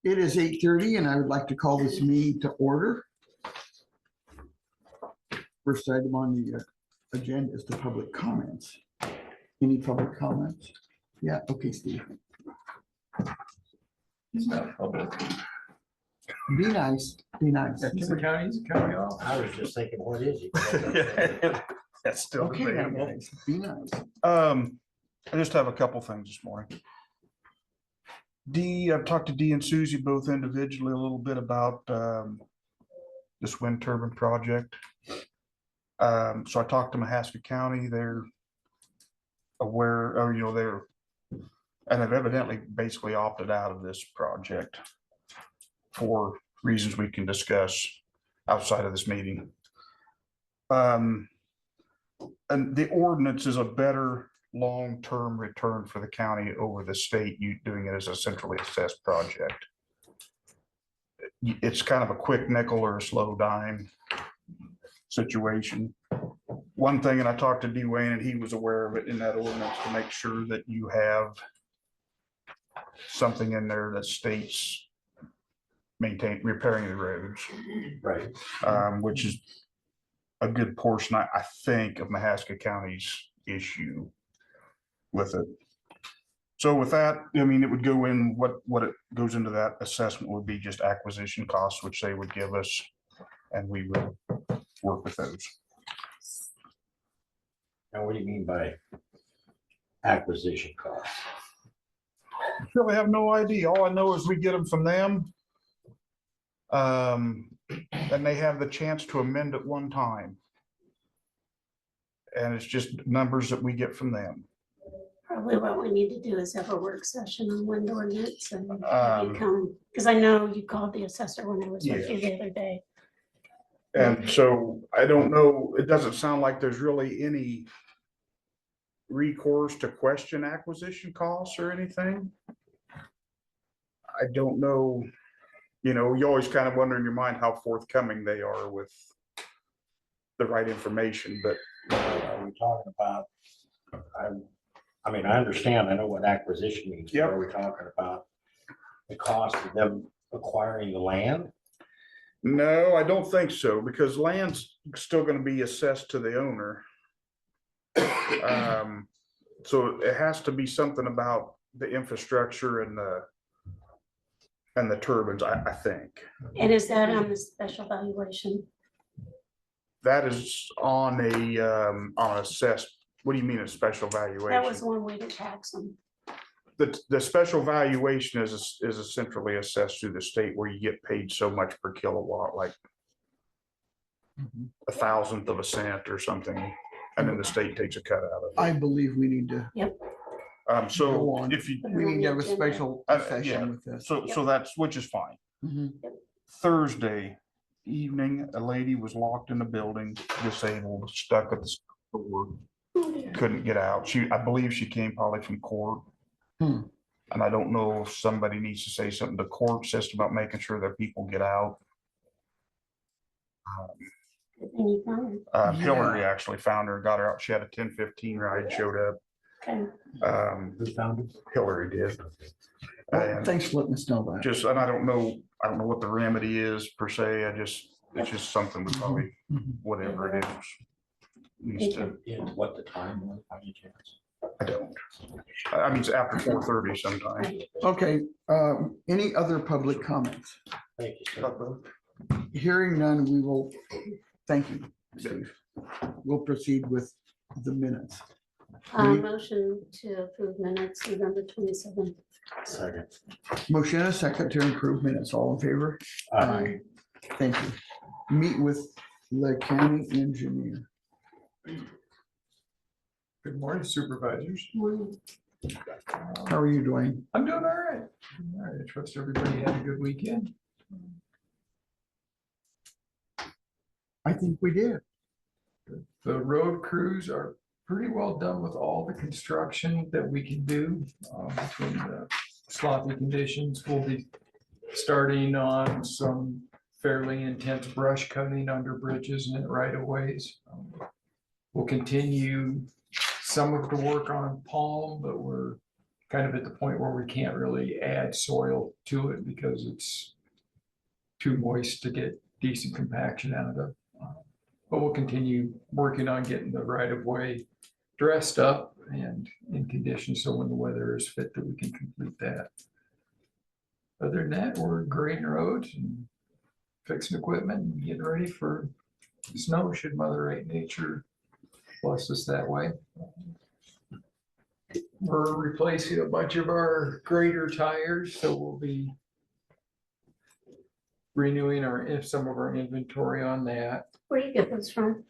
It is 8:30 and I would like to call this meeting to order. First item on the agenda is the public comments. Any public comments? Yeah, okay, Steve. He's not public. Be nice, be nice. Timber County is a county office. I was just thinking, what is it? That's still Okay, now, debatable. guys, be nice. I just have a couple things this morning. I've talked to Dee and Susie both individually a little bit about this wind turbine project. So I talked to Mahaska County. They're aware, or and have evidently basically opted out of this project for reasons we can discuss outside of this meeting. And the ordinance is a better long-term return for the county over the state, you doing it as a centrally assessed project. It's kind of a quick nickel or a slow dime situation. One thing, and I talked to Dwayne and he was aware of it in that ordinance, to make sure that you have something in there that states repairing the roads. Right. Which is a good portion, I think, of Mahaska County's issue with it. So with that, I mean, it would go in, what it goes into that assessment would be just acquisition costs, which they would give us, and we would work with those. Now, what do you mean by acquisition costs? Really have no idea. All I know is we get them from them. And they have the chance to amend at one time. And it's just numbers that we get from them. Probably what we need to do is have a work session on wind ordinance and have you come, because I know you called the assessor when I was with you the other day. And so I don't know, it doesn't sound like there's really any recourse to question acquisition costs or anything. I don't know, you always kind of wonder in your mind how forthcoming they are with the right information, but. Are we talking about, I mean, I understand, I know what acquisition means. Yep. Are we talking about the cost of them acquiring the land? No, I don't think so, because land's still going to be assessed to the owner. So it has to be something about the infrastructure and the turbines, I think. And is that on the special valuation? That is on assessed. What do you mean a special valuation? That was one way to tax them. The special valuation is centrally assessed through the state, where you get paid so much per kilowatt, like 1/1000th of a cent or something, and then the state takes a cut out of it. I believe we need to, So Go on. if you, we need to have a special yeah. session with this. so that's, which is fine. Mhm. Thursday evening, a lady was locked in the building, disabled, stuck at the door, couldn't get out. I believe she came probably from court. Hmm. And I don't know if somebody needs to say something to court system about making sure that people get out. And you found it. Hillary actually found her and got her out. She had a 10:15 ride, showed up. Okay. Who found it? Hillary did. Well, And thanks for letting us know that. and I don't know what the remedy is per se. It's just something we probably, Mhm. whatever it is. Needs to, And what the time was, by any chance? I don't. I mean, it's after 4:30 sometime. Okay, any other public comments? Thank you, sir. Hearing none, we will, thank you, Steve. We'll proceed with the minutes. Motion to approve minutes November 27th. Second. Motion and a second to improve minutes. All in favor? Aye. Thank you. Meet with the county engineer. Good morning, supervisors. Morning. How are you doing? I'm doing all right. All right, I trust everybody had a good weekend. I think we did. The road crews are pretty well done with all the construction that we can do between the sloppy conditions. We'll be starting on some fairly intense brush cutting under bridges and right of ways. We'll continue some of the work on Palm, but we're kind of at the point where we can't really add soil to it because it's too moist to get decent compaction out of. But we'll continue working on getting the right of way dressed up and in condition, so when the weather is fit that we can complete that. Other than that, we're grading roads and fixing equipment and getting ready for snow should Mother Nature bless us that way. We're replacing a bunch of our grader tires, so we'll be renewing some of our inventory on that. Where you get those from?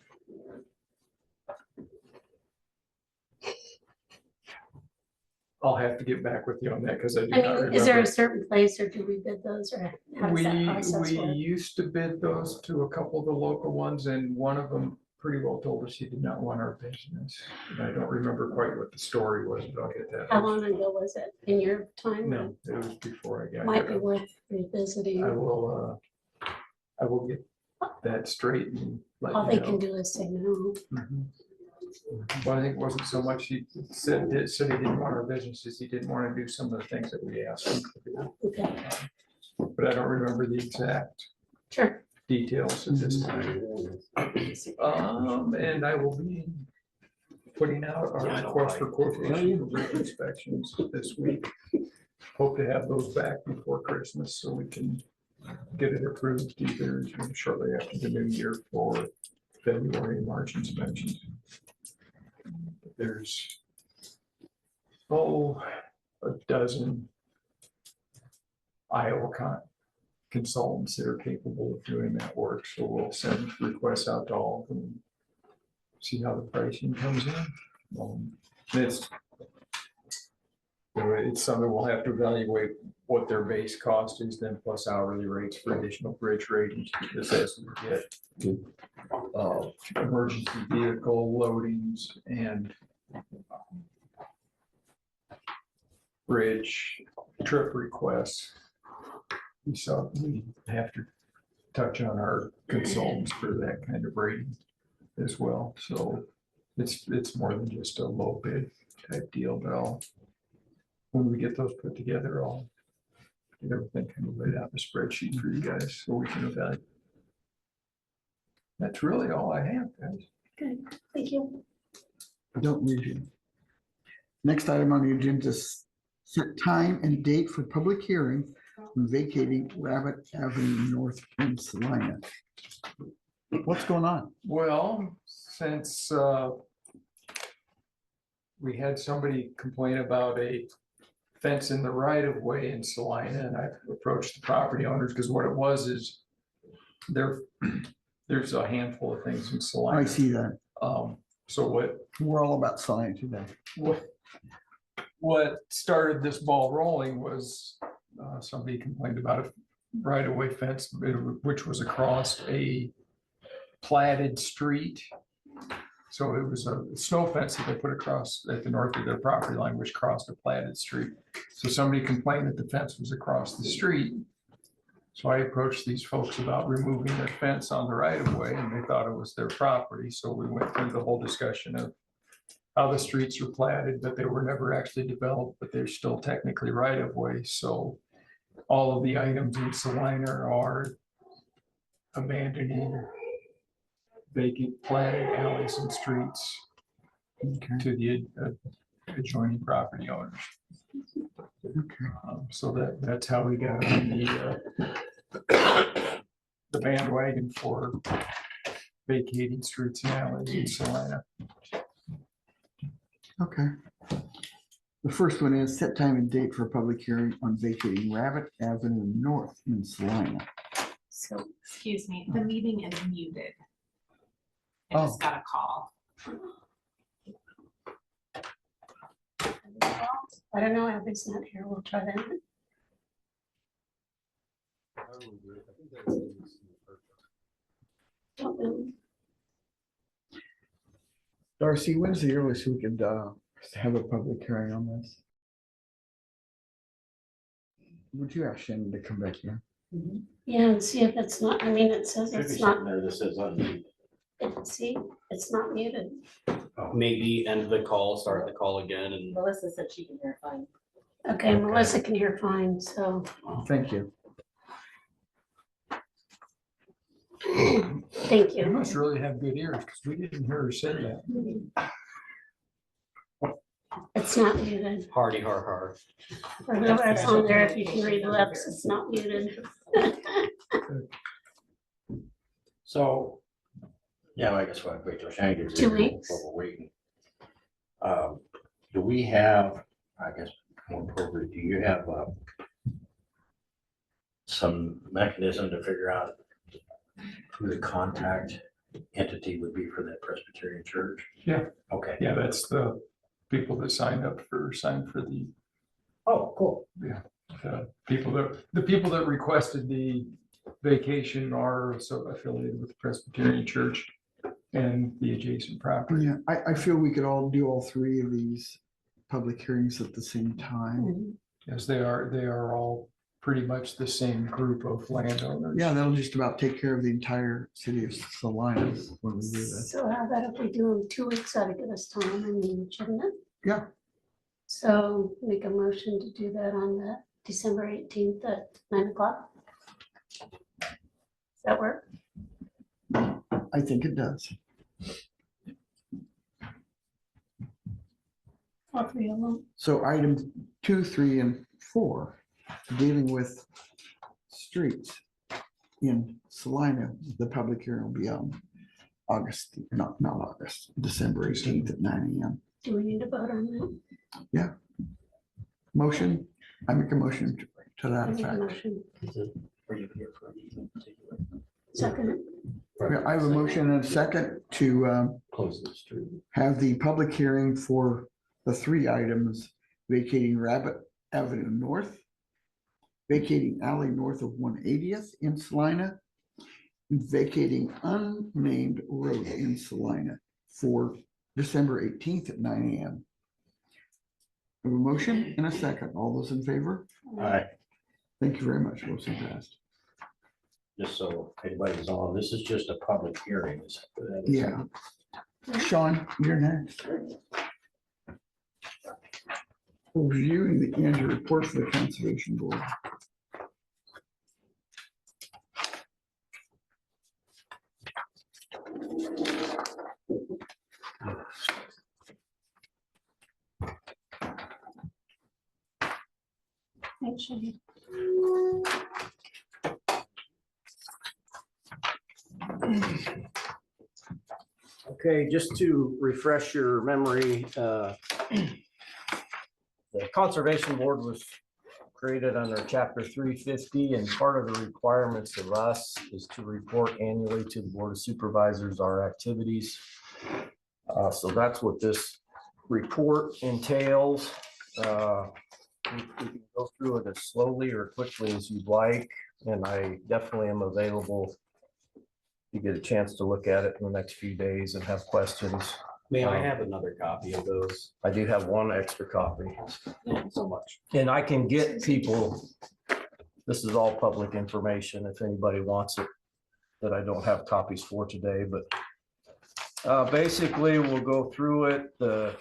I'll have to get back with you on that because I do I not mean, is there a remember. certain place or do we bid those or how does that process We work? used to bid those to a couple of the local ones, and one of them pretty well told us he did not want our business. And I don't remember quite what the story was, but I'll get that. How long ago was it in your time? No, it was before I got Might be here. worth revisiting. I will get that straight and let All you they can know. do is say no. Mhm. Well, I think it wasn't so much he said he didn't want our businesses, he didn't want to do some of the things that we asked him to do. Okay, But I don't remember the exact sure. details at this time. And I will be putting out our request for quotation for roof inspections this week. Hope to have those back before Christmas so we can get it approved either shortly after the new year for February and March inspections. There's a dozen Iowa consultants that are capable of doing that work, so we'll send requests out to all of them and see how the pricing comes in. It's something we'll have to evaluate what their base cost is, then plus hourly rates for additional bridge ratings, because as we get emergency vehicle loadings and bridge trip requests, we have to touch on our consultants for that kind of rating as well. So it's more than just a low bid type deal, but when we get those put together, I'll get everything kind of laid out in a spreadsheet for you guys so we can evaluate. That's really all I have, guys. Good, thank you. Don't read you. Next item on the agenda is set time and date for public hearing on vacating Rabbit Avenue North in Salina. What's going on? Well, since we had somebody complain about a fence in the right of way in Salina, and I approached the property owners because what it was is there's a handful of things in Salina. I see that. So We're all about science today. what started this ball rolling was somebody complained about a right of way fence, which was across a platted street. So it was a snow fence that they put across at the north of their property line, which crossed a platted street. So somebody complained that the fence was across the street. So I approached these folks about removing their fence on the right of way, and they thought it was their property. So we went through the whole discussion of how the streets were platted, but they were never actually developed, but they're still technically right of way. So all of the items in Salina are abandoning vacant platted alleys and streets to the adjoining property owners. So that's how we got on the bandwagon for vacating streets and alleys in Salina. Okay. The first one is set time and date for public hearing on vacating Rabbit Avenue North in Salina. So, excuse me, the meeting is muted. I just got a call. I don't know, Abby's not here, we'll try that. Don't know. Darcy, when's the earliest we could have a public hearing on this? Would you ask Shannon to come back here? Yeah, and see if it's not, I mean, it says Should be it's not, something there that says unmute. see, it's not muted. Maybe end the call, start the call again and Melissa said she can hear fine. Okay, Melissa can hear fine, so. Thank you. Thank You you. must really have good ears, because we didn't hear her say that. It's not muted. Hardy har har. For whoever's on there, if you can read the lips, it's not muted. So, yeah, I guess we'll wait till Shane gets 2 here. weeks. While we're waiting. Do we have, I guess, more appropriate, do you have some mechanism to figure out who the contact entity would be for that Presbyterian church? Yeah. Okay. Yeah, that's the people that signed for the Oh, cool. the people that requested the vacation are so affiliated with the Presbyterian Church and the adjacent property. Yeah, I feel we could all do all three of these public hearings at the same time. Mhm. As they are all pretty much the same group of landowners. Yeah, that'll just about take care of the entire city of Salina when we do this. So how about if we do them 2 weeks out to give us time, I mean, shouldn't it? Yeah. So make a motion to do that on the December 18th at 9 o'clock. Does that work? I think it does. All three of them? So items 2, 3, and 4, dealing with streets in Salina, the public hearing will be on August, not August, December 18th at 9 AM. Do we need to vote on that? Motion, I make a motion to I that make a effect. motion. Are you here for anything particular? Second. Yeah, I have a motion and a second to Close the street. have the public hearing for the 3 items: vacating Rabbit Avenue North, vacating alley north of 180th in Salina, and vacating unnamed road in Salina for December 18th at 9 AM. I have a motion and a second. All those in favor? All right, Thank you very much. Motion passed. just so anybody's on, this is just a public hearing. Yeah. Sean, you're next. Reviewing the annual report for the Conservation Board. Thanks, Shane. Okay, just to refresh your memory, the Conservation Board was created under Chapter 350, and part of the requirements of us is to report annually to the Board of Supervisors our activities. So that's what this report entails. We can go through it as slowly or quickly as you'd like, and I definitely am available. You get a chance to look at it in the next few days and have questions. May I have another copy of those? I do have one extra copy. Thank you so much. And I can get people, this is all public information if anybody wants it, that I don't have copies for today, but basically we'll go through it. The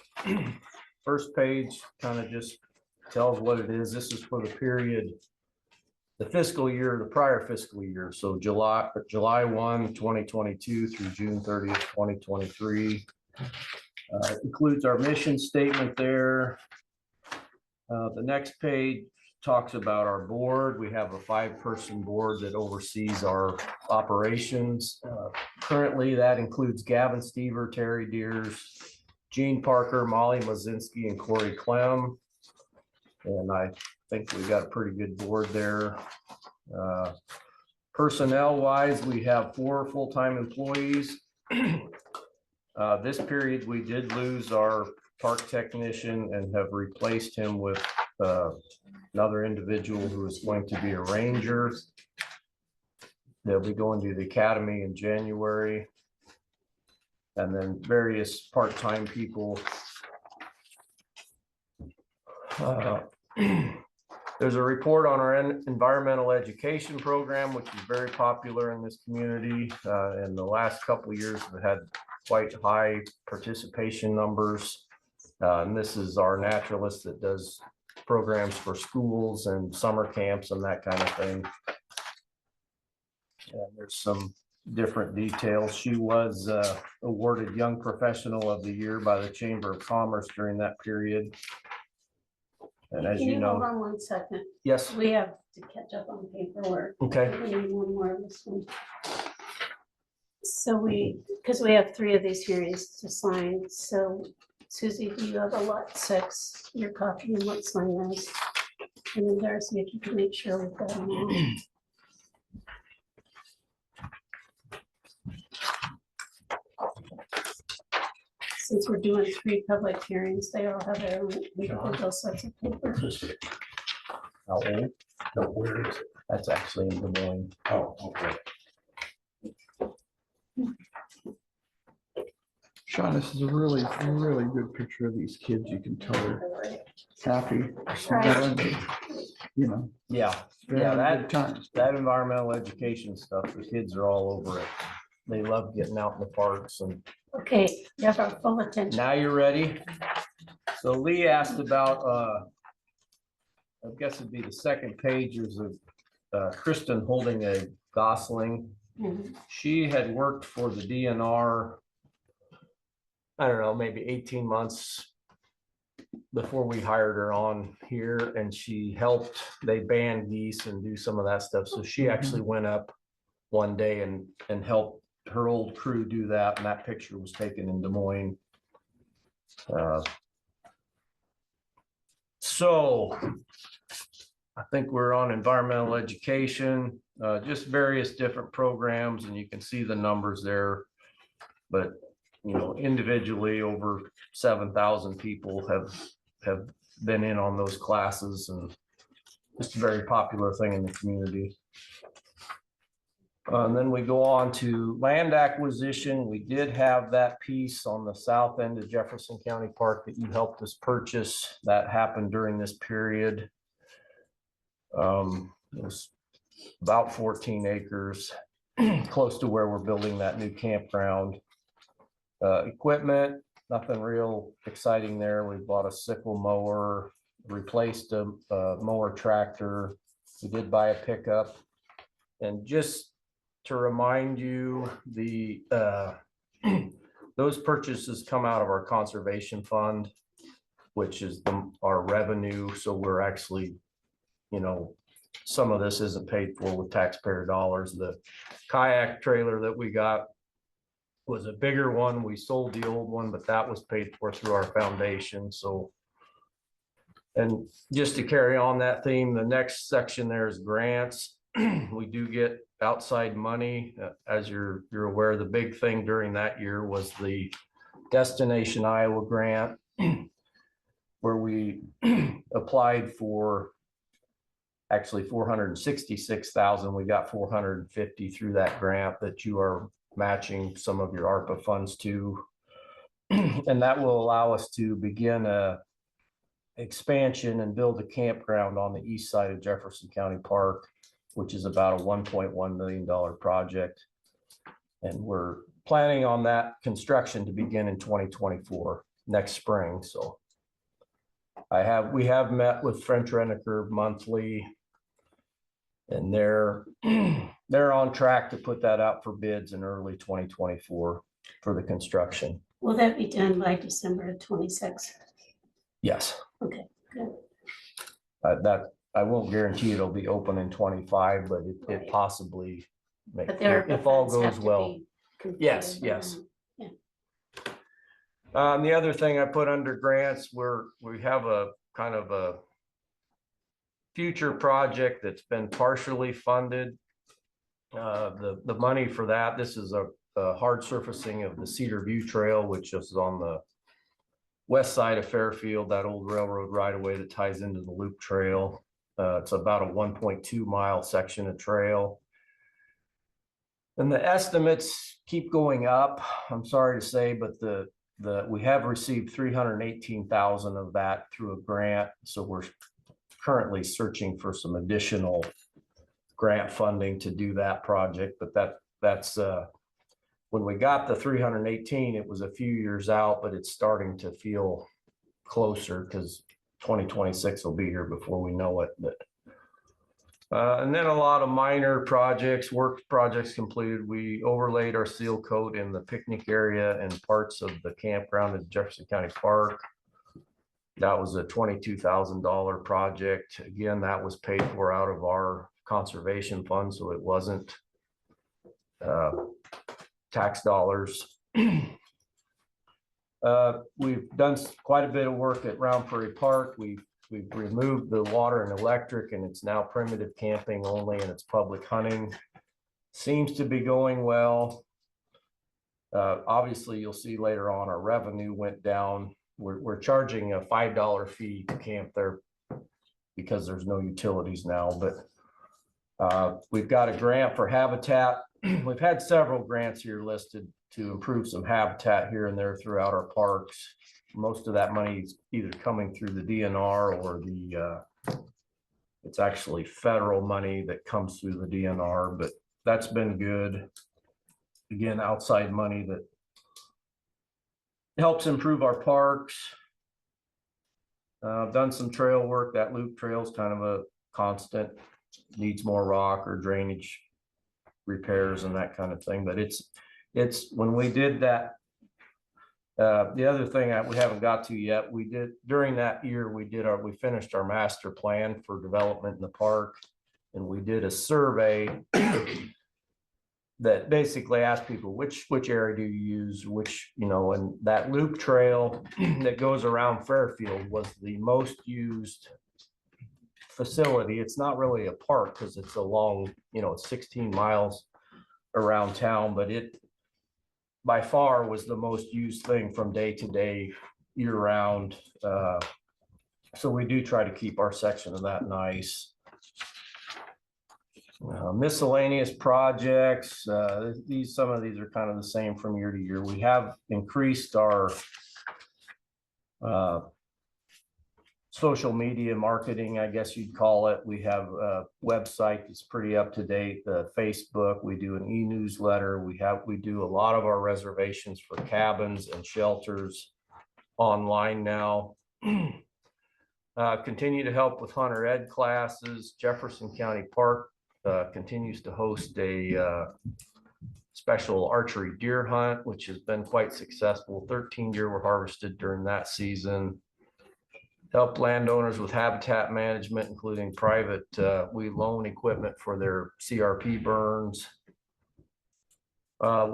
first page kind of just tells what it is. This is for the period, the fiscal year, the prior fiscal year. So July 1, 2022 through June 30th, 2023. Includes our mission statement there. The next page talks about our board. We have a 5-person board that oversees our operations. Currently, that includes Gavin Stever, Terry Deers, Gene Parker, Molly Mazinski, and Corey Clem. And I think we got a pretty good board there. Personnel wise, we have 4 full-time employees. This period, we did lose our park technician and have replaced him with another individual who is going to be a ranger. They'll be going to the academy in January. And then various part-time people. There's a report on our environmental education program, which is very popular in this community. In the last couple of years, we've had quite high participation numbers. And this is our naturalist that does programs for schools and summer camps and that kind of thing. And there's some different details. She was awarded Young Professional of the Year by the Chamber of Commerce during that period. And as Can you you hold know, on 1 second? yes, We have to catch up on paperwork. okay, We need one more of this one. So because we have 3 of these hearings to sign, so Susie, do you have a lot 6, your copy and what sign those? And then Darcy, if you can make sure we've got them all. Since we're doing 3 public hearings, they all have their own individual sets of paper. how old? No, where is it? That's actually in Des Moines. Oh, okay. Sean, this is a really, really good picture of these kids. You can tell they're happy, smiling, you know. Yeah, they're yeah, having that, good times. that environmental education stuff, the kids are all over it. They love getting out in the parks and Okay, you have our full attention. now you're ready. So Lee asked about, I guess it'd be the second page is of Kristen holding a Gosling. Mhm. She had worked for the DNR, I don't know, maybe 18 months before we hired her on here, and she helped, they ban geese and do some of that stuff. So she actually went up one day and helped her old crew do that, and that picture was taken in Des Moines. So I think we're on environmental education, just various different programs, and you can see the numbers there. But, you know, individually, over 7,000 people have been in on those classes, and just a very popular thing in the community. And then we go on to land acquisition. We did have that piece on the south end of Jefferson County Park that you helped us purchase. That happened during this period. It was about 14 acres, close to where we're building that new campground. Equipment, nothing real exciting there. We bought a sickle mower, replaced a mower tractor. We did buy a pickup. And just to remind you, the those purchases come out of our conservation fund, which is our revenue. So we're actually, you know, some of this isn't paid for with taxpayer dollars. The kayak trailer that we got was a bigger one. We sold the old one, but that was paid for through our foundation. So, and just to carry on that theme, the next section there is grants. We do get outside money. As you're aware, the big thing during that year was the Destination Iowa grant, where we applied for actually 466,000. We got 450 through that grant that you are matching some of your ARPA funds to. And that will allow us to begin a expansion and build a campground on the east side of Jefferson County Park, which is about a $1.1 million project. And we're planning on that construction to begin in 2024, next spring. So we have met with French Reniker monthly, and they're on track to put that out for bids in early 2024 for the construction. Will that be done by December of 26? Yes. Okay, good. That I won't guarantee it'll be open in 25, but it possibly may, But there, if all goes well. Yes, yes. The other thing I put under grants, we have a kind of a future project that's been partially funded. The money for that, this is a hard surfacing of the Cedar View Trail, which is on the west side of Fairfield, that old railroad right of way that ties into the loop trail. It's about a 1.2 mile section of trail. And the estimates keep going up, I'm sorry to say, but we have received 318,000 of that through a grant. So we're currently searching for some additional grant funding to do that project. But that's when we got the 318, it was a few years out, but it's starting to feel closer because 2026 will be here before we know it, but. And then a lot of minor projects completed. We overlaid our seal coat in the picnic area and parts of the campground at Jefferson County Park. That was a $22,000 project. Again, that was paid for out of our conservation fund, so it wasn't tax dollars. We've done quite a bit of work at Round Prairie Park. We've removed the water and electric, and it's now primitive camping only, and it's public hunting. Seems to be going well. Obviously, you'll see later on our revenue went down. We're charging a $5 fee to camp there because there's no utilities now, but we've got a grant for habitat. We've had several grants here listed to improve some habitat here and there throughout our parks. Most of that money is either coming through the DNR or it's actually federal money that comes through the DNR, but that's been good. Again, outside money that helps improve our parks. I've done some trail work. That loop trail is kind of a constant, needs more rock or drainage repairs and that kind of thing, but it's when we did that. The other thing we haven't got to yet, we did during that year, we finished our master plan for development in the park, and we did a survey that basically asked people which area do you use, and that loop trail that goes around Fairfield was the most used facility. It's not really a park because it's a long, it's 16 miles around town, but it by far was the most used thing from day to day, year round. So we do try to keep our section of that nice. Miscellaneous projects. Some of these are kind of the same from year to year. We have increased our social media marketing, I guess you'd call it. We have a website that's pretty up to date, the Facebook. We do an e-newsletter. We do a lot of our reservations for cabins and shelters online now. Continue to help with hunter ed classes. Jefferson County Park continues to host a special archery deer hunt, which has been quite successful. 13 deer were harvested during that season. Help landowners with habitat management, including private, we loan equipment for their CRP burns. A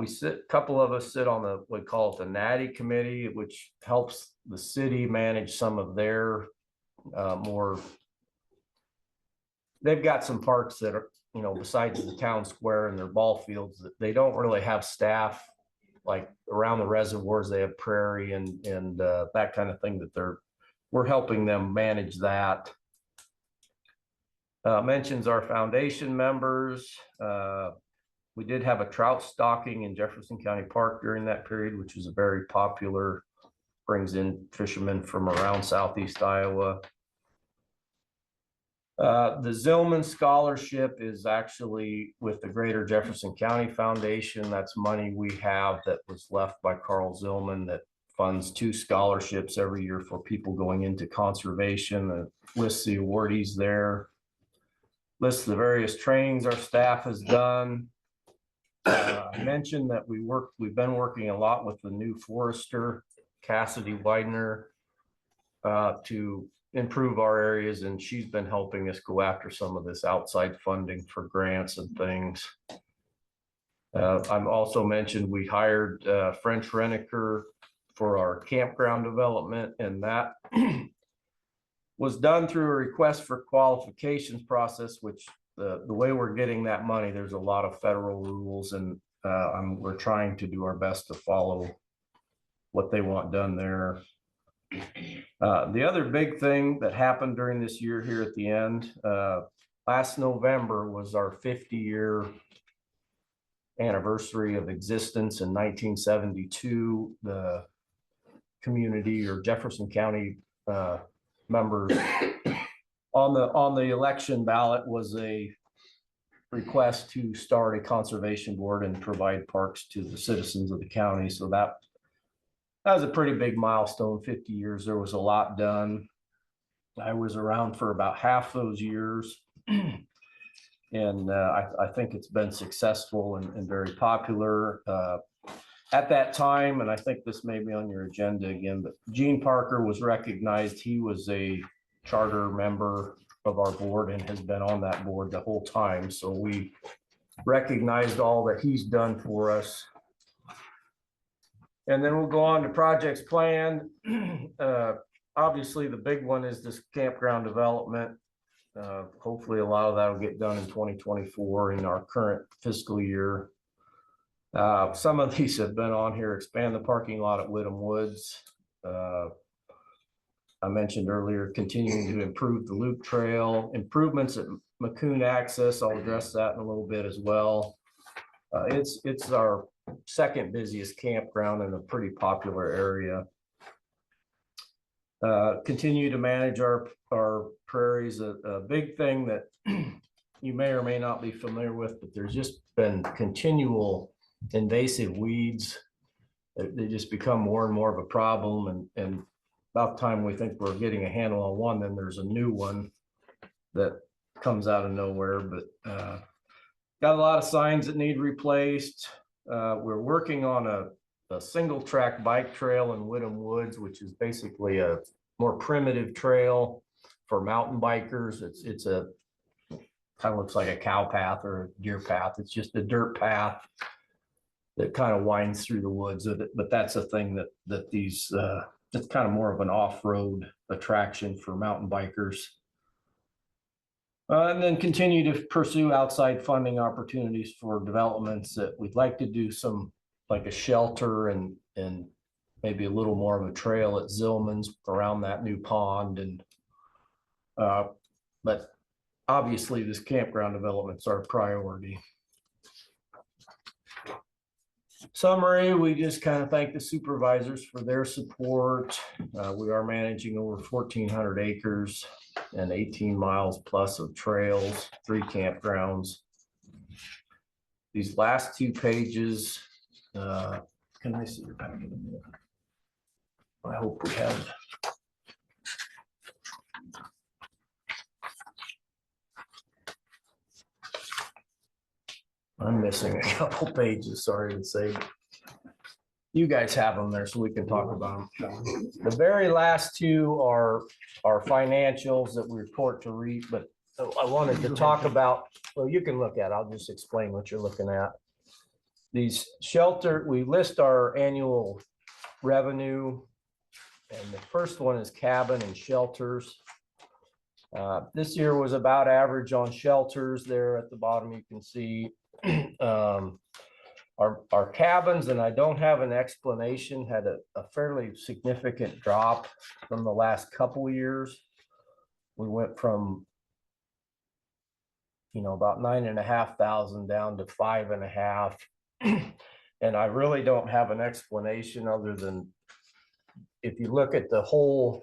couple of us sit on we call it the Natty Committee, which helps the city manage some of their they've got some parks that are, besides the town square and their ball fields, that they don't really have staff, like around the reservoirs, they have prairie and that kind of thing that we're helping them manage that. Mentions our foundation members. We did have a trout stocking in Jefferson County Park during that period, which was very popular, brings in fishermen from around Southeast Iowa. The Zillman Scholarship is actually with the Greater Jefferson County Foundation. That's money we have that was left by Carl Zillman that funds 2 scholarships every year for people going into conservation. It lists the awardees there, lists the various trainings our staff has done. I mentioned that we've been working a lot with the new forester, Cassidy Widener, to improve our areas, and she's been helping us go after some of this outside funding for grants and things. I'm also mentioned we hired French Reniker for our campground development, and that was done through a request for qualifications process, which the way we're getting that money, there's a lot of federal rules, and we're trying to do our best to follow what they want done there. The other big thing that happened during this year here at the end, last November was our 50-year anniversary of existence. In 1972, the community or Jefferson County members on the election ballot was a request to start a conservation board and provide parks to the citizens of the county. So that was a pretty big milestone. 50 years, there was a lot done. I was around for about half those years. And I think it's been successful and very popular. At that time, and I think this may be on your agenda again, but Gene Parker was recognized. He was a charter member of our board and has been on that board the whole time. So we recognized all that he's done for us. And then we'll go on to projects planned. Obviously, the big one is this campground development. Hopefully a lot of that will get done in 2024 in our current fiscal year. Some of these have been on here. Expand the parking lot at Whittam Woods. I mentioned earlier, continuing to improve the loop trail, improvements at Maccoon Access. I'll address that in a little bit as well. It's our second busiest campground in a pretty popular area. Continue to manage our prairies. A big thing that you may or may not be familiar with, but there's just been continual invasive weeds. They just become more and more of a problem, and about the time we think we're getting a handle on one, then there's a new one that comes out of nowhere. But got a lot of signs that need replaced. We're working on a single track bike trail in Whittam Woods, which is basically a more primitive trail for mountain bikers. It's a kind of looks like a cow path or a deer path. It's just a dirt path that kind of winds through the woods. But that's a thing that these it's kind of more of an off-road attraction for mountain bikers. And then continue to pursue outside funding opportunities for developments that we'd like to do some, like a shelter and maybe a little more of a trail at Zillman's around that new pond. And but obviously this campground development's our priority. Summary, we just kind of thank the supervisors for their support. We are managing over 1,400 acres and 18 miles plus of trails, 3 campgrounds. These last 2 pages, can I see your packet in there? I hope we have. I'm missing a couple pages, sorry to say. You guys have them there so we can talk about them. The very last 2 are our financials that we report to REIT, but I wanted to talk about, well, you can look at it. I'll just explain what you're looking at. These shelter, we list our annual revenue, and the first one is cabin and shelters. This year was about average on shelters. There at the bottom you can see our cabins, and I don't have an explanation, had a fairly significant drop from the last couple years. We went from about 9,500 down to 5,500. And I really don't have an explanation other than if you look at the whole,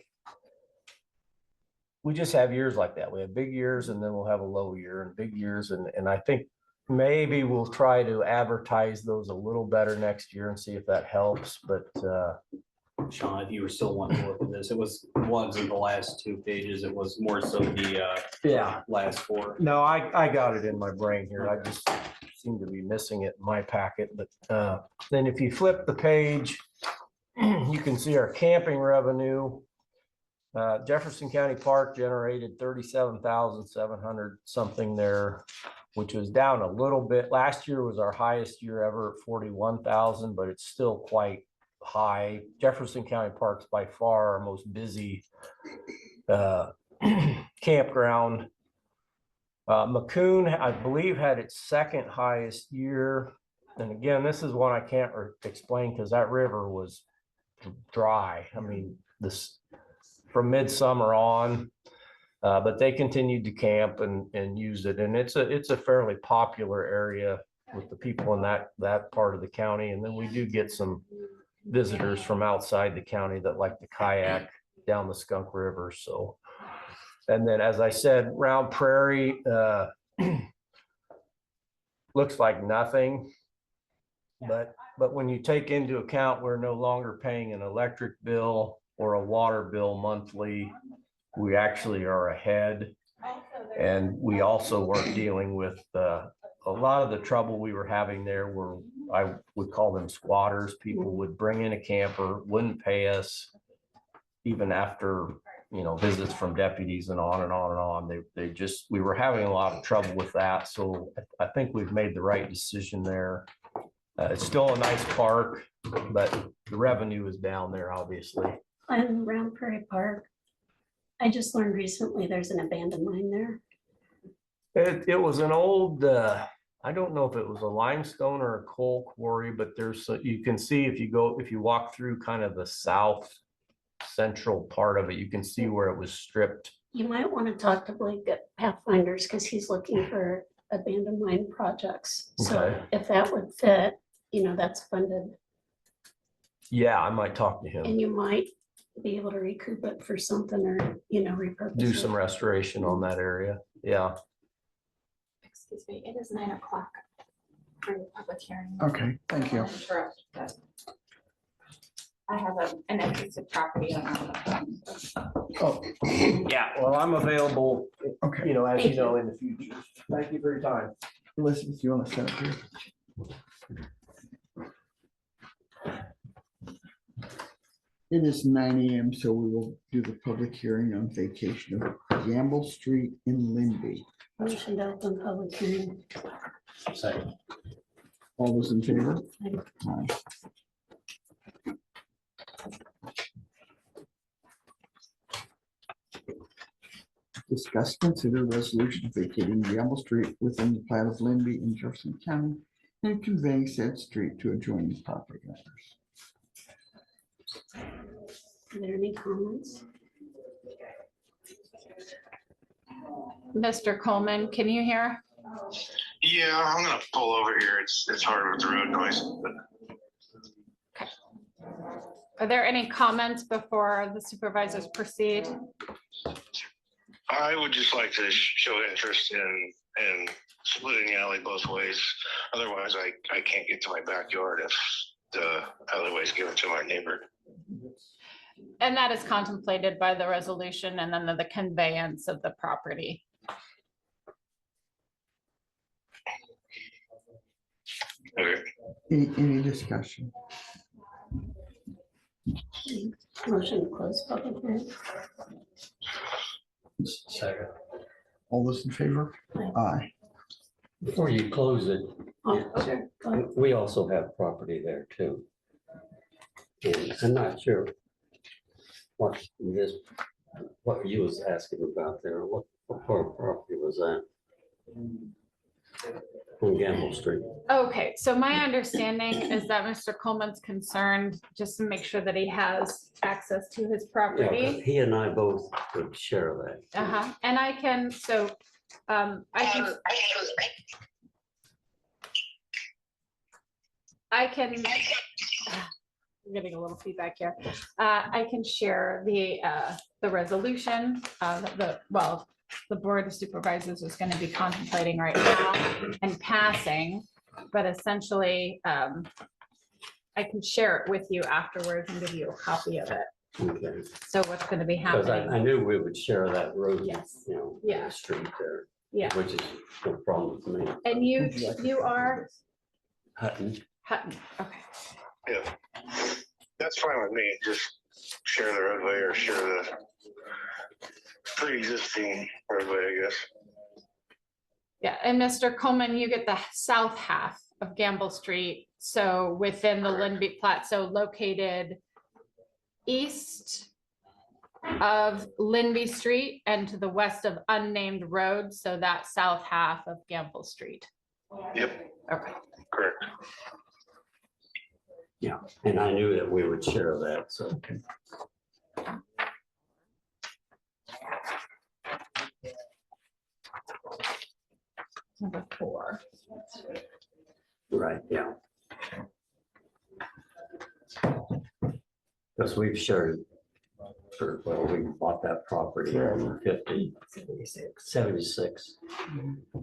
we just have years like that. We have big years and then we'll have a low year and big years. And I think maybe we'll try to advertise those a little better next year and see if that helps. But Sean, if you were still wanting to look at this, it wasn't in the last 2 pages. It was more so the last 4. no, I got it in my brain here. I just seem to be missing it in my packet. But then if you flip the page, you can see our camping revenue. Jefferson County Park generated 37,700 something there, which was down a little bit. Last year was our highest year ever at 41,000, but it's still quite high. Jefferson County Park's by far our most busy campground. Maccoon, I believe, had its second highest year. And again, this is one I can't explain because that river was dry. I mean, this from midsummer on, but they continued to camp and use it. And it's a fairly popular area with the people in that part of the county. And then we do get some visitors from outside the county that like to kayak down the Skunk River. So, and then, as I said, Round Prairie looks like nothing, but when you take into account we're no longer paying an electric bill or a water bill monthly, we actually are ahead. And we also weren't dealing with a lot of the trouble we were having there were, I would call them squatters. People would bring in a camper, wouldn't pay us even after, visits from deputies and on and on and on. They just, we were having a lot of trouble with that. So I think we've made the right decision there. It's still a nice park, but the revenue is down there, obviously. And around Prairie Park, I just learned recently there's an abandoned mine there. It was an old, I don't know if it was a limestone or a coal quarry, but you can see if you walk through kind of the south central part of it, you can see where it was stripped. You might want to talk to Blake at Pathfinders because he's looking for abandoned mine projects. So Okay. if that would fit, that's funded Yeah, I might talk to him, and you might be able to recoup it for something or, repurpose do it. some restoration on that area. Yeah. Excuse me, it is 9 o'clock for the public hearing. Okay, thank you. Interrupt, but I have an interested property owner. Oh, Yeah, well, I'm available, okay. as you know, in the future. Thank you for your time. Elizabeth, you want to set up here? It is 9 AM, so we will do the public hearing on vacation of Gamble Street in Linby. Motion to open public hearing. Second. All those in favor? Aye. Discuss, consider resolution vacating Gamble Street within the plat of Linby in Jefferson County and conveying said street to adjoining property owners. Are there any comments? Mr. Coleman, can you hear? Yeah, I'm gonna pull over here. It's hard with the road noise. But Are there any comments before the supervisors proceed? I would just like to show interest in splitting the alley both ways. Otherwise, I can't get to my backyard if the alleyway is given to my neighbor. And that is contemplated by the resolution and then the conveyance of the property. Okay. Any discussion? Motion to close public hearing. Second. All those in favor? Aye. Before you close it, Oh, sure. Go ahead. we also have property there too. And I'm not sure what you was asking about there, what part of property was that? On Gamble Street. Okay, so my understanding is that Mr. Coleman's concerned just to make sure that he has access to his Yeah, but property. he and I both would share that. Uh-huh, and I can, I'm getting a little feedback here. I can share the resolution, the board of supervisors is gonna be contemplating right now and passing, but essentially, I can share it with you afterwards and give you a copy of it. Okay, So what's gonna be because I happening? knew we would share that road. Yes. The street there, Yeah, which is no problem with me. and you are Hutton. Hutton, okay. Yeah, that's fine with me. Just share the roadway or share the pre-existing roadway, I guess. Yeah, and Mr. Coleman, you get the south half of Gamble Street, so within the Linby Plat, so located east of Linby Street and to the west of unnamed road, so that south half of Gamble Street. Yep, Okay, correct. Yeah, and I knew that we would share that, so. number 4. Right, yeah. Because we've shared, we bought that property in 76.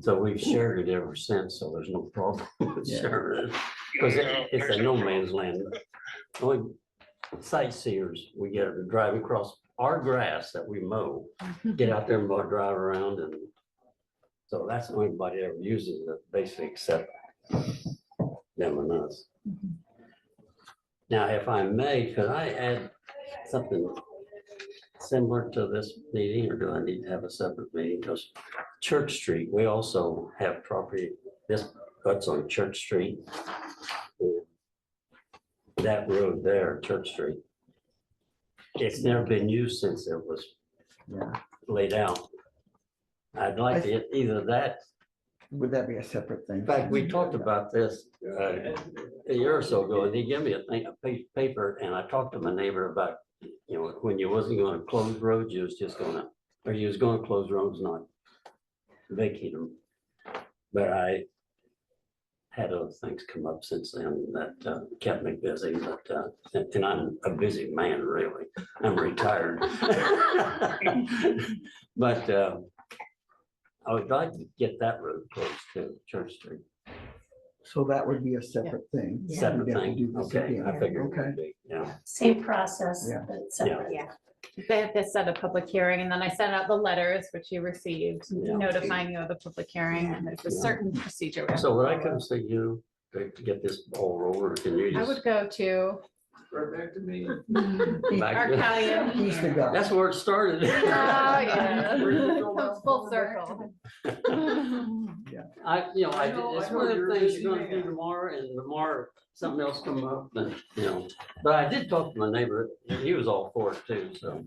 So we've shared it ever since, so there's no problem with Yeah. sharing it. Because it's a no man's land. Only sightseers, we get to drive across our grass that we mow, get out there and mow, drive around, and so that's the only body ever uses it, basically, except them and us. Now, if I may, could I add something similar to this meeting, or do I need to have a separate meeting? Because Church Street, we also have property, this cuts on Church Street. That road there, Church Street. It's never been used since it was laid out. I'd like to get either that. Would that be a separate thing? In fact, we talked about this a year or so ago, and he gave me a thing, a piece of paper, and I talked to my neighbor about, you know, when you wasn't gonna close roads, you was just gonna, or you was gonna close roads, not vacate them. But I had other things come up since then that kept me busy, but and I'm a busy man, really. I'm retired. But I would like to get that road closed to Church Street. So that would be a separate thing. Separate We'd have to thing, do this okay, again. I figured it Okay. would be, yeah. Same process, Yeah. but separate. Yeah. They have to set a public hearing, and then I sent out the letters, which you received, Yeah. notifying you of the public hearing, and there's a certain procedure. we have So to would I follow. come see you to get this ball rolling, or can you I just? would go to Right back to me. back our to- county. He's the guy. That's where it started. Oh, yeah. Where you go Comes back full to circle. I, you know, I know- it's I know one of you're the a things busy you're gonna do man. tomorrow, and tomorrow something else come up, and, you know. But I did talk to my neighbor, he was all for it too, so.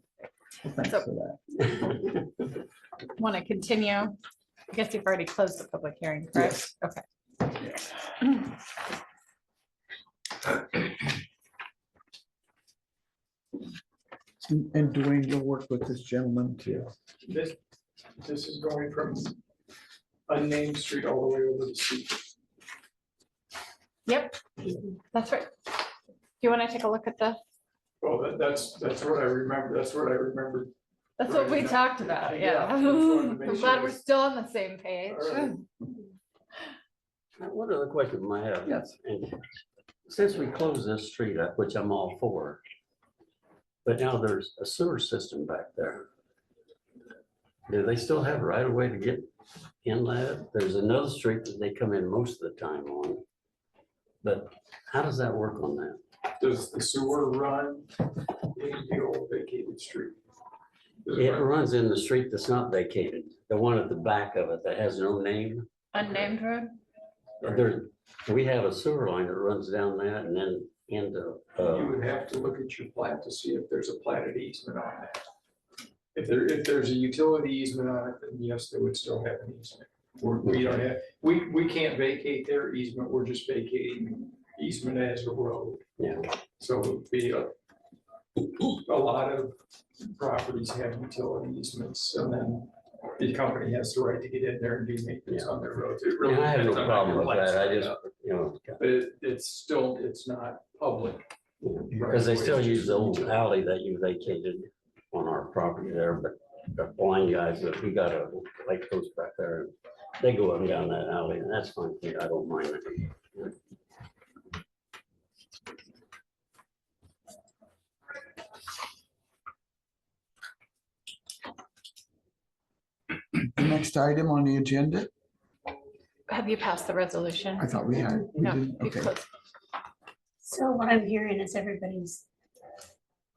Thanks So- for that. Want to continue? I guess you've already closed the public hearing, correct? Okay. And Dwayne, you'll work with this gentleman too. This is going from unnamed street all the way over to street. Yep, that's right. Do you want to take a look at the, Well, that's what I remember. That's what I remember. that's what we Right. talked about, Yeah, yeah. I just wanted to make I'm sure glad we're it's- still on the same page. All right. One other question I have. Yes. And since we closed this street up, which I'm all for, but now there's a sewer system back there. Do they still have right of way to get in that? There's another street that they come in most of the time on. But how does that work on that? Does the sewer run in the old vacated street? Does It run- runs in the street that's not vacated, the one at the back of it that has no name. Unnamed road? There, we have a sewer line that runs down that and then into, You would have to look at your plat to see if there's a platted easement on that. If there's a utility easement on it, then yes, they would still have an easement. We don't have, we can't vacate their easement, we're just vacating easement as a road. yeah. So it would be a lot of properties have utility easements, and then the company has the right to get in there and do maintenance on their roads. It really And I have no depends on how problem your with plat's that. I laid just, out. you know, But it's not public. because they still use the old alley that you vacated on our property there, but the blind guys, that we got a light post back there. They go up and down that alley, and that's fine. I don't mind it. The next item on the agenda, Have you passed the resolution? I thought we had. We No, didn't. you Okay. closed. So what I'm hearing is everybody's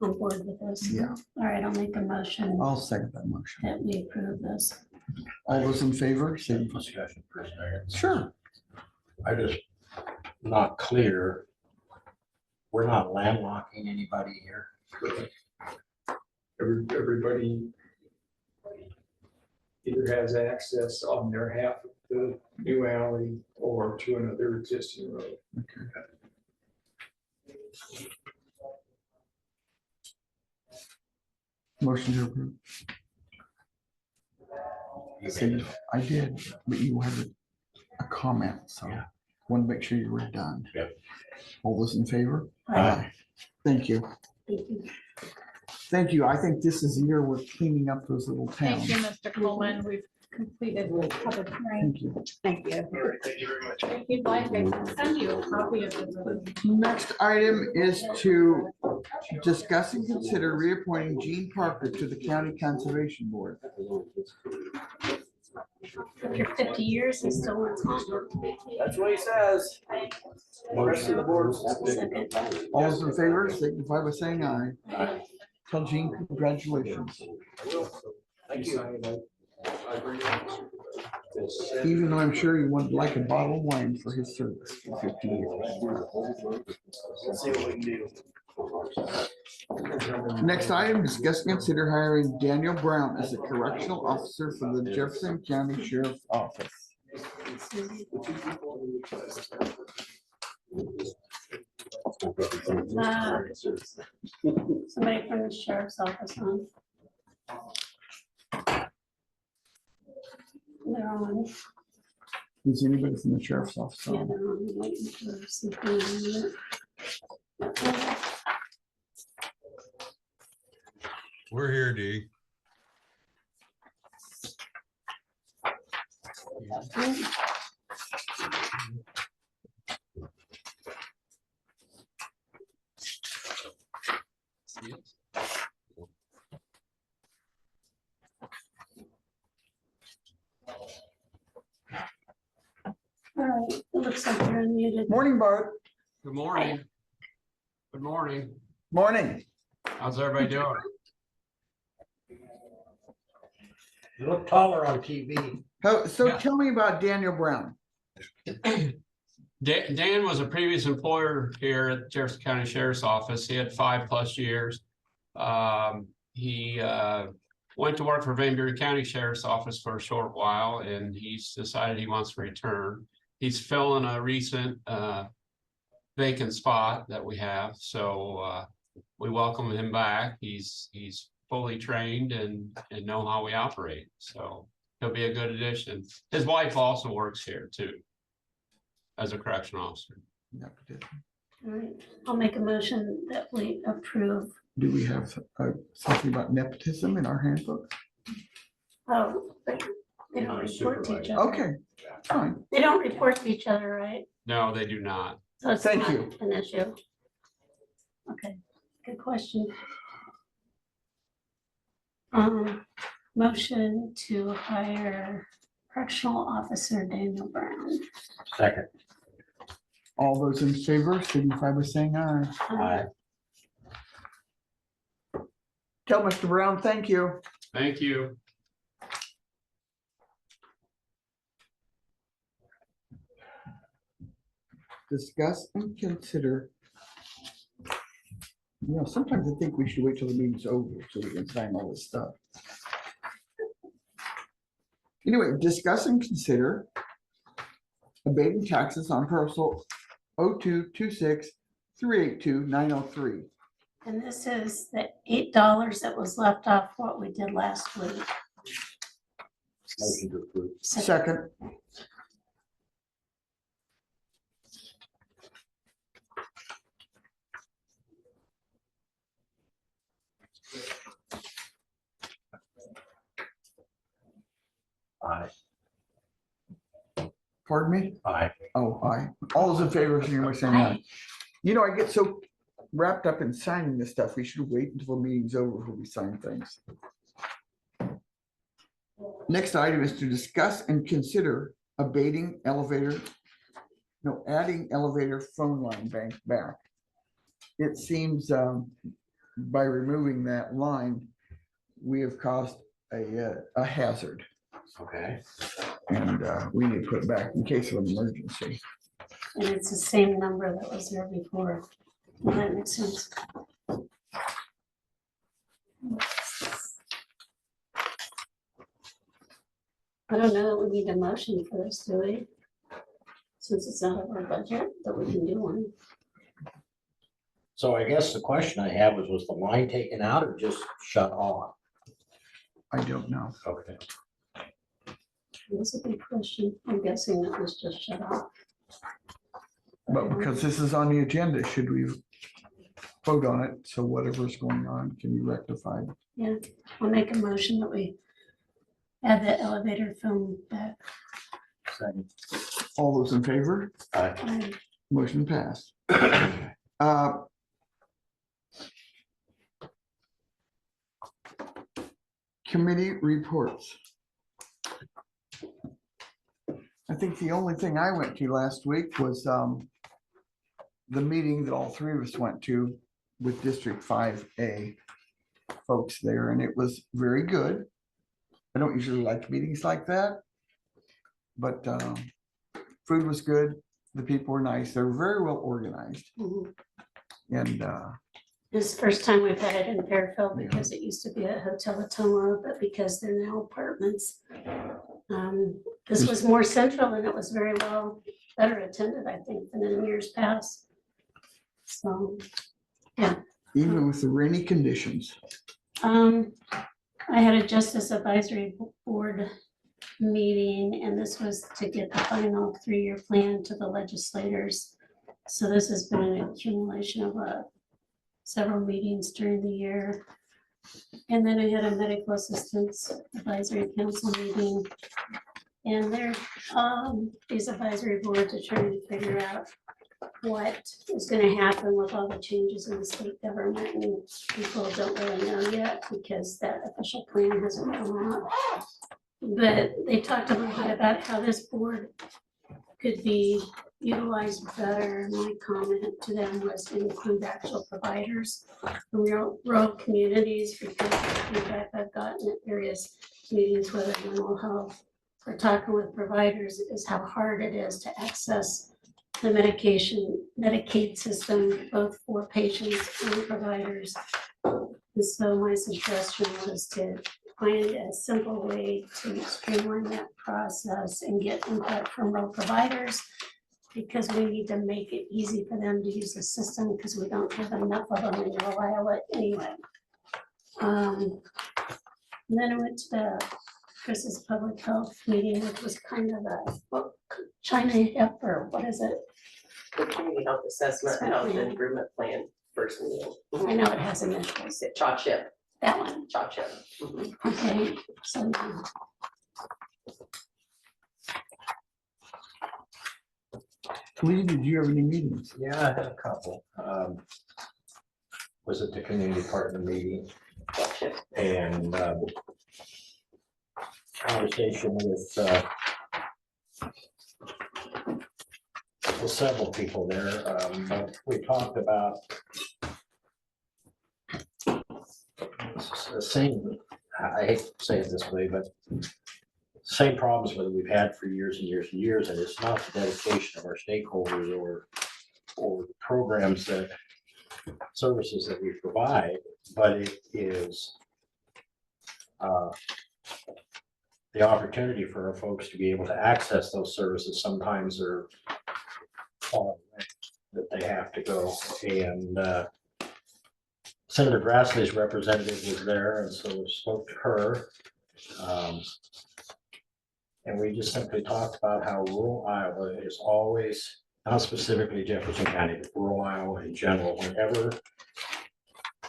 on board with this. Yeah. All right, I'll make a motion I'll second that motion. that we approve this. All those in favor, say Discussion for a second. sure. I just not clear. We're not landlocking anybody here. Everybody either has access on their half of the new alley or to another existing road. Motion to approve. You Say, made it. I did, but you had a comment, so Yeah. want to make sure you were done. Yep. All those in favor? Aye. Thank you. Thank you. Thank you. I think this is the year we're cleaning up those little Thank towns. you, Mr. Coleman. We've completed the public hearing. Thank you. Thank you. All right, thank you very much. If you'd like, I can send you a copy of the resolution. Next item is to Discuss and consider reappointing Gene Parker to the County Conservation Board. After 50 years, he still wants on. That's what he says. Rest of the board's- Second. All those in favor signify by saying aye. Tell Gene congratulations. Thank you. Even though I'm sure he would like a bottle of wine for his service for 50 years. See what we can do. Next item, discuss and consider hiring Daniel Brown as a correctional officer for the Jefferson County Sheriff's Office. Somebody from the sheriff's office on. They're on. Is anybody from the sheriff's office Yeah, on? they're on. Waiting for something. We're here, Dee. All right, it looks like you're unmuted. Morning, Bart. Good morning. Good morning. Morning. How's everybody doing? You look taller on TV. So Yeah. tell me about Daniel Brown. Dan was a previous employer here at Jefferson County Sheriff's Office. He had 5+ years. He went to work for Van Buren County Sheriff's Office for a short while, and he's decided he wants to return. He's filling a recent vacant spot that we have, so we welcome him back. He's fully trained and know how we operate, so he'll be a good addition. His wife also works here too, as a correctional officer. All right, I'll make a motion that we approve. Do we have something about nepotism in our handbook? Oh, but they don't report to each other. Okay, fine. They don't report to each other, right? No, they do not. So it's Thank not you. an issue. Okay, good question. Motion to hire correctional officer Daniel Brown. Second. All those in favor signify by saying aye. Aye. Tell Mr. Brown, thank you. Thank you. Discuss and consider. Sometimes I think we should wait till the meeting's over so we can sign all this stuff. Anyway, discuss and consider abating taxes on parcel 0226382903. And this is the $8 that was left off what we did last week. Motion to approve. Second. Aye. Pardon me? Aye. Oh, aye. All those in favor, signify by saying aye. I get so wrapped up in signing this stuff, we should wait until the meeting's over before we sign things. Next item is to discuss and consider adding elevator phone line bank back. It seems by removing that line, we have caused a hazard. Okay. And we need to put it back in case of an emergency. And it's the same number that was there before. Well, that makes sense. I don't know that we need a motion for this, do we? Since it's out of our budget, that we can do one. So I guess the question I have was the line taken out or just shut off? I don't know. Okay. That's a big question. I'm guessing it was just shut off. But because this is on the agenda, should we vote on it? So whatever's going on can be rectified. Yeah, I'll make a motion that we add the elevator phone back. Second. All those in favor? Aye. Motion passed. Committee reports. I think the only thing I went to last week was the meeting that all three of us went to with District 5A folks there, and it was very good. I don't usually like meetings like that, but food was good. The people were nice. They were very well organized. Mhm. And This is the first time we've had it in Fairfield because it used to be a Hotel Atoma, but because they're now apartments. This was more central and it was very well, better attended, I think, than in years past. So, even with the rainy conditions, I had a Justice Advisory Board meeting, and this was to get the final 3-year plan to the legislators. So this has been an accumulation of several meetings during the year. And then I had a medical assistance advisory council meeting. And they're, these advisory boards are trying to figure out what is gonna happen with all the changes in the state government. And people don't really know yet because that official plan hasn't come out. But they talked a little bit about how this board could be utilized better. And my comment to them was to include actual providers from rural communities, because the feedback I've gotten at various meetings, whether mental health or talking with providers, is how hard it is to access the Medicaid system, both for patients and providers. And so my suggestion was to find a simple way to streamline that process and get input from rural providers, because we need to make it easy for them to use the system, because we don't have enough of them in rural Iowa anyway. And then I went to the Chris's public health meeting, which was kind of a China hip, or what is it? The community health assessment and health improvement plan first meeting. I know it has initials. Cha chip, That one. cha chip. Okay, so Lee, did you have any meetings? Yeah, I had a couple. Was at the community partner meeting and conversation with several people there. But we talked about the same, I hate to say it this way, but same problems that we've had for years and years and years, and it's not the dedication of our stakeholders or programs that services that we provide, but it is the opportunity for our folks to be able to access those services. Sometimes they're far away that they have to go, and Senator Grassley's representative was there, and so we spoke to her. And we just simply talked about how rural Iowa is always, not specifically Jefferson County, but rural Iowa in general, whenever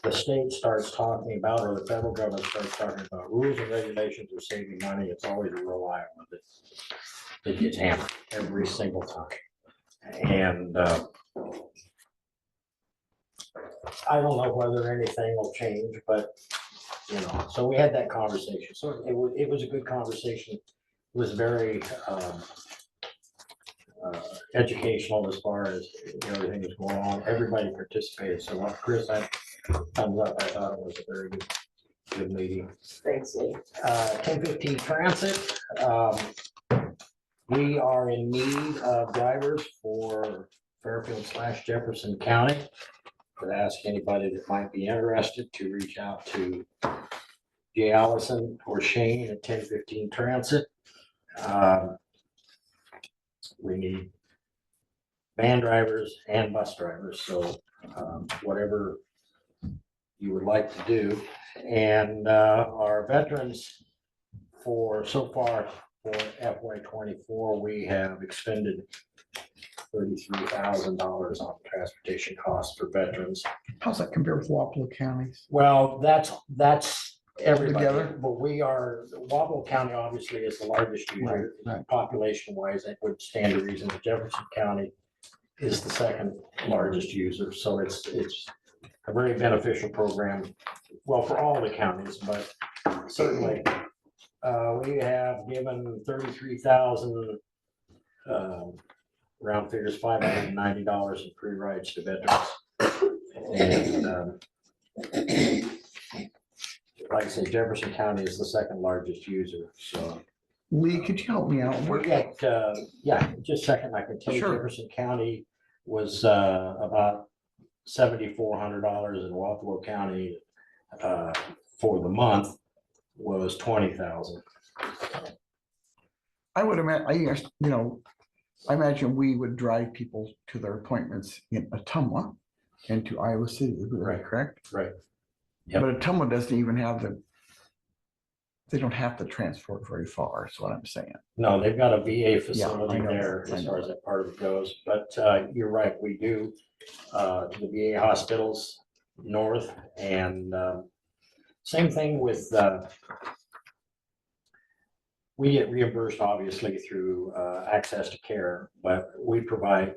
the state starts talking about, or the federal government starts talking about rules and regulations or saving money, it's always rural Iowa that gets hammered every single time. And I don't know whether anything will change, but you know, so we had that conversation. So it was a good conversation. It was very educational as far as everything that's going on. Everybody participated. So Chris, I thumbs up. I thought it was a very good meeting. Thanks, Lee. 1015 transit. We are in need of drivers for Fairfield / Jefferson County. I'd ask anybody that might be interested to reach out to Jay Allison or Shane at 1015 transit. We need van drivers and bus drivers, so whatever you would like to do. And our veterans so far for FY24, we have expended $33,000 on transportation costs for veterans. How's that compare with Wapello counties? Well, that's everybody, Together? but Wapello County obviously is the largest user, Right. population wise, it would stand to reason that Jefferson County is the second largest user, so it's a very beneficial program, well, for all the counties, but certainly. We have given 33,000, round figures, $590 in free rides to veterans. And like I say, Jefferson County is the second largest user, so. Lee, could you help me out? We're at, yeah, just a second, I can tell you Sure. Jefferson County was about $7,400 and Walpole County for the month was 20,000. I would imagine, I imagine we would drive people to their appointments in Ottumwa and to Iowa City, is that Right. correct? Right. Yep. But Ottumwa doesn't even have they don't have to transport very far, is what I'm saying. No, they've got a VA I facility know there that. I as know far as that. that part of it goes, but you're right, we do to the VA hospitals north and same thing with we get reimbursed obviously through access to care, but we provide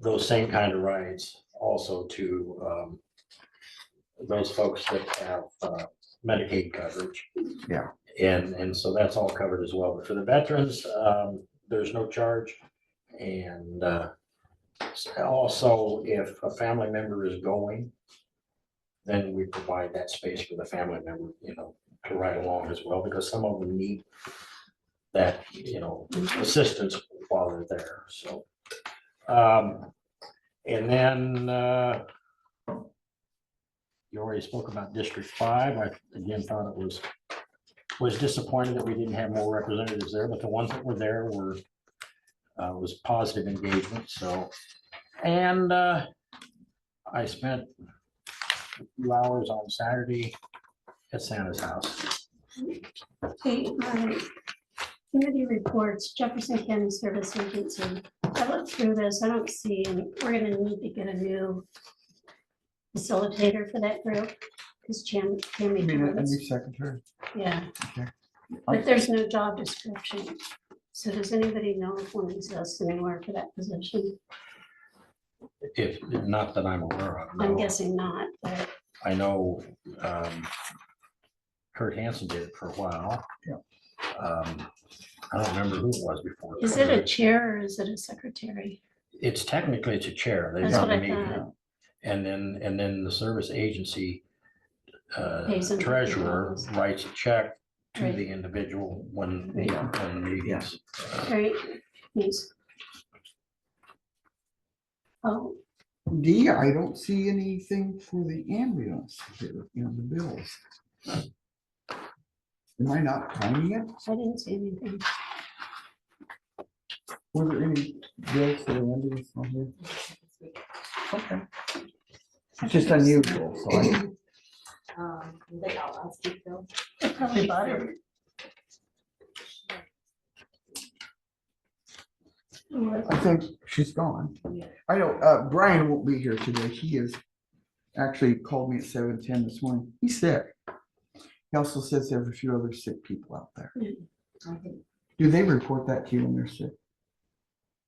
those same kind of rights also to those folks that have Medicaid coverage. Yeah. And so that's all covered as well. But for the veterans, there's no charge. And also, if a family member is going, then we provide that space for the family member, to ride along as well, because some of them need that, assistance while they're there. So, and then you already spoke about District 5. I again thought it was disappointed that we didn't have more representatives there, but the ones that were there was positive engagement. So, and I spent a few hours on Saturday at Santa's house. Okay, committee reports, Jefferson County Service Agency. I looked through this, I don't see, and we're gonna need to get a new facilitator for that group, because Tammy I mean, a Thomas, new secretary. yeah, Okay. but there's no job description. So does anybody know if one exists anywhere for that position? If not that I'm aware of. I'm no. guessing not, but I know Kurt Hansen did it for a while. Yeah. I don't remember who it was before. is it a chair or is it a secretary? It's technically, it's a chair. They've That's got what a I meeting. thought. And then the service agency Pays them treasurer $50. writes a check to Right. the individual when Right. the meetings. Right, yes. Oh, D, I don't see anything for the ambulance here in the bills. Am I not finding it? I didn't see anything. Were there any bills for the ambulance on here? Okay. It's just unusual, so They got last week though. I probably bought it. I think she's gone. I know, Brian won't be here today. He is actually called me at 7:10 this morning. He's sick. He also says there's a few other sick people out there. Do they report that to you when they're sick?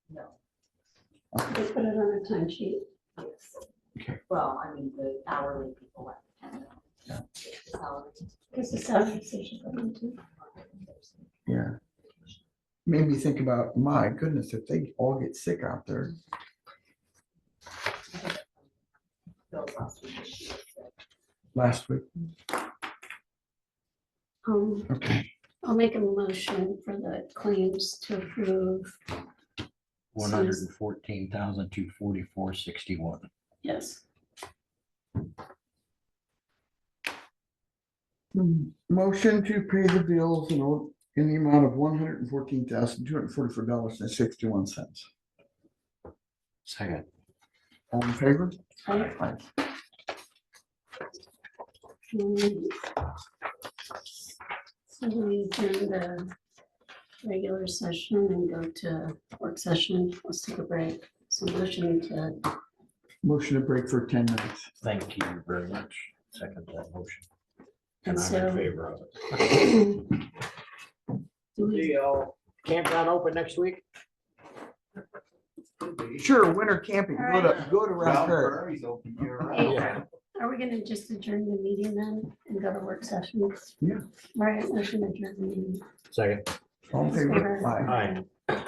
No. They put it on a time sheet. Okay. Well, I mean, the hourly people. Yeah. Because the salary decision. Yeah. Made me think about, my goodness, if they all get sick out there. Last week. Okay. I'll make a motion for the claims to approve. 114,244.61. Yes, Motion to pay the bills in the amount of $114,244.61. Second. All in favor? Aye. Aye. so we adjourn the regular session and go to work session. Let's take a break. So motion Motion to break for 10 minutes. Thank you very much. Second that motion. And And I'm in so- favor of it. do we- The campground open next week? Sure, winter camping, go to Round Prairie. Hey, Are we gonna just adjourn the meeting then and go to work session? Yeah. Right, motion to adjourn the meeting. Second. All in favor? Aye. Aye.